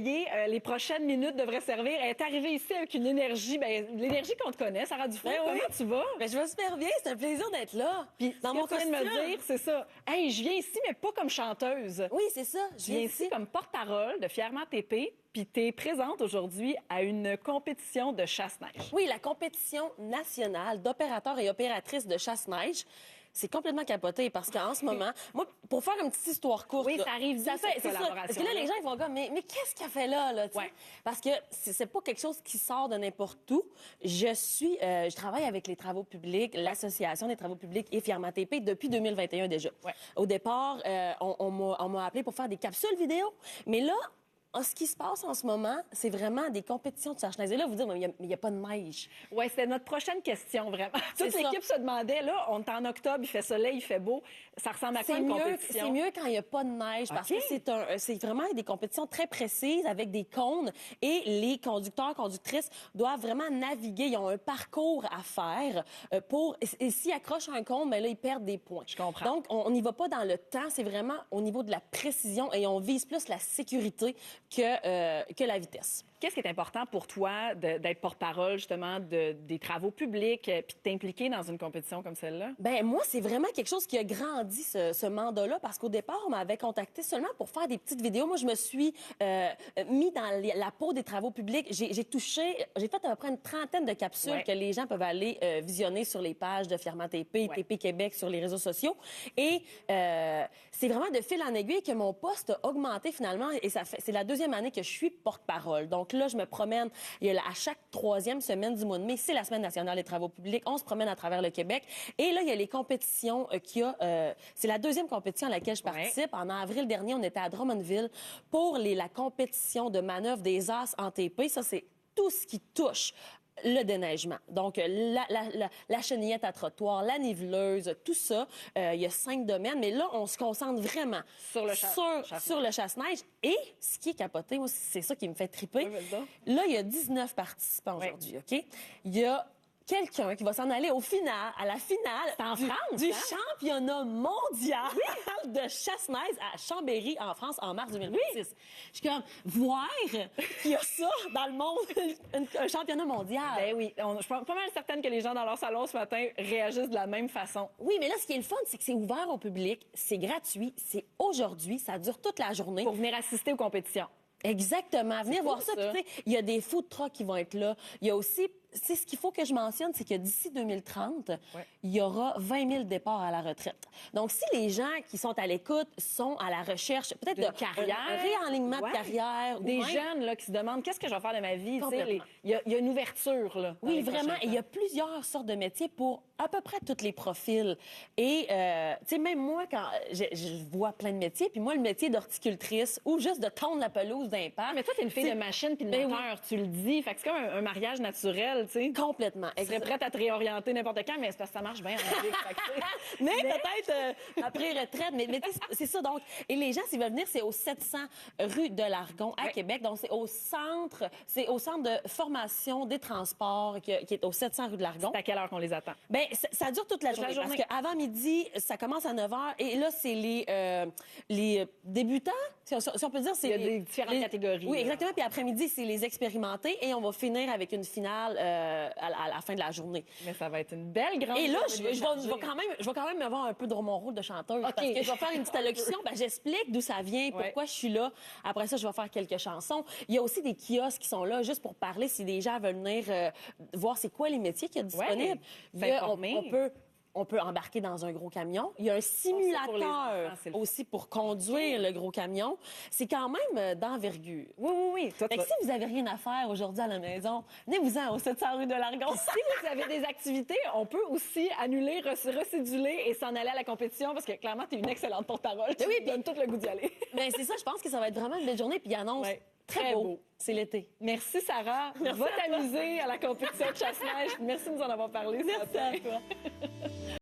réveillée. Les prochaines minutes devraient servir. Elle est arrivée ici avec une énergie, l'énergie qu'on te connaît, Sarah Dufresne. Oui. Comment tu vas? Ben, je vais super bien. C'est un plaisir d'être là. Puis, dans mon costume de costume. me dire, c'est ça. Hey, je viens ici, mais pas comme chanteuse. Oui, c'est ça. Je viens ici comme porte-parole de Fièrement TP. Puis tu es présente aujourd'hui à une compétition de chasse-neige. Oui, la compétition nationale d'opérateurs et opératrices de chasse-neige. C'est complètement capoté parce qu'en ce moment, moi, pour faire une petite histoire courte... Oui, ça arrive ça fait, cette collaboration. Parce que là, les gens, ils vont dire, mais qu'est-ce qu'elle fait là, tu sais? Ouais. Parce que c'est pas quelque chose qui sort de n'importe où. Je travaille avec les travaux publics, l'Association des travaux publics et Fièrement TP depuis 2021 déjà. Ouais. Au départ, on m'a appelé pour faire des capsules vidéo. Mais là, ce qui se passe en ce moment, c'est vraiment des compétitions de chasse-neige. Et là, vous dites, mais il n'y a pas de neige. Oui, c'était notre prochaine question, vraiment. Toute C'est l'équipe se demandait, là, on est en octobre, il fait soleil, il fait beau. Ça ressemble à quoi une compétition? C'est mieux quand il n'y a pas de neige parce que c'est vraiment des compétitions très précises avec des cônes et les conducteurs, conductrices doivent vraiment naviguer. Ils ont un parcours à faire et s'ils accrochent un cône, ben là, ils perdent des points. Je comprends. Donc, on n'y va pas dans le temps, c'est vraiment au niveau de la précision et on vise plus la sécurité que la vitesse. Qu'est-ce qui est important pour toi d'être porte-parole, justement, des travaux publics puis de t'impliquer dans une compétition comme celle-là? Ben moi, c'est vraiment quelque chose qui a grandi, ce mandat-là, parce qu'au départ, on m'avait contacté seulement pour faire des petites vidéos. Moi, je me suis mis dans la peau des travaux publics. J'ai fait à peu près une trentaine de capsules que les gens peuvent aller visionner sur les pages de Fièrement TP, TP Québec, sur les réseaux sociaux. Et c'est vraiment de fil en aiguille que mon poste a augmenté finalement. Et c'est la deuxième année que je suis porte-parole. Donc là, je me promène. À chaque troisième semaine du mois de mai, c'est la Semaine nationale des travaux publics. On se promène à travers le Québec. Et là, il y a les compétitions c'est la deuxième compétition à laquelle je participe. En avril dernier, on était à Drummondville pour la compétition de manœuvre des As en TP. Ça, c'est tout ce qui touche le déneigement. Donc, la chenillette à trottoir, la niveleuse, tout ça. Il y a 5 domaines, mais là, on se concentre vraiment sur le chasse-neige. Et ce qui est capoté, moi, c'est ça qui me fait triper. Oui, là, il y a 19 participants aujourd'hui, OK? Il y a quelqu'un qui va s'en aller à la finale du championnat mondial de chasse-neige à Chambéry, en France, en mars 2026. Je suis comme, voir qu'il y a ça dans le monde, un championnat mondial. Ben oui, je suis pas mal certaine que les gens dans leur salon ce matin réagissent de la même façon. Oui, mais là, ce qui est le fun, c'est que c'est ouvert au public, c'est gratuit, c'est aujourd'hui, ça dure toute la journée. Pour venir assister aux compétitions. Exactement. Venir voir ça. Puis, il y a des food trucks qui vont être là. Il y a aussi... ce qu'il faut que je mentionne, c'est que d'ici 2030, il y aura 20 000 départs à la retraite. Donc, si les gens qui sont à l'écoute sont à la recherche peut-être de carrière, un réalignement de carrière. Des jeunes là, qui se demandent qu'est-ce que je vais faire de ma vie. Il y a une ouverture. Là, oui, vraiment. Et il y a plusieurs sortes de métiers pour à peu près tous les profils. Et, tu sais, même moi, quand je vois plein de métiers, puis moi, le métier d'horticultrice ou juste de tondre la pelouse d'un parc. Mais toi, t'es une fille de machine puis de moteur, tu le dis. Fait que c'est comme un mariage naturel, tu sais. Complètement. Tu serais prête à te réorienter n'importe quand, mais c'est parce que ça marche bien en Afrique. mais peut-être après retraite. Mais c'est ça, donc. Et les gens, s'ils veulent venir, c'est au 700 rue de Largon à Québec. Donc, c'est au centre de formation des transports qui est au 700 rue de Largon. C'est à quelle heure qu'on les attend? Bien, ça dure toute la journée. Parce qu'avant midi, ça commence à 9 h. Et là, c'est les débutants, si on peut dire. Il y a des différentes catégories. Oui, exactement. Puis après-midi, c'est les expérimentés. Et on va finir avec une finale à la fin de la journée. Mais ça va être une belle grande Et là, je vais quand même avoir un peu de mon rôle de chanteuse. Parce que je vais faire une petite allocution. J'explique d'où ça vient, pourquoi je suis là. Après ça, je vais faire quelques chansons. Il y a aussi des kiosques qui sont là juste pour parler si des gens veulent venir voir c'est quoi les métiers qu'il y a disponibles. On peut embarquer dans un gros camion. Il y a un simulateur aussi pour conduire le gros camion. C'est quand même d'envergure. Oui. Si vous n'avez rien à faire aujourd'hui à la maison, venez-vous-en au 700 rue de Largon. Si vous avez des activités, on peut aussi annuler, recéduler et s'en aller à la compétition parce que clairement, tu es une excellente porte-parole. Tu donnes tout le goût d'y aller. Bien, c'est ça. Je pense que ça va être vraiment une belle journée. Puis il annonce très beau. C'est l'été. Merci, Sarah. Va t'amuser à la compétition de chasse-neige. Merci de nous en avoir parlé. Merci à toi.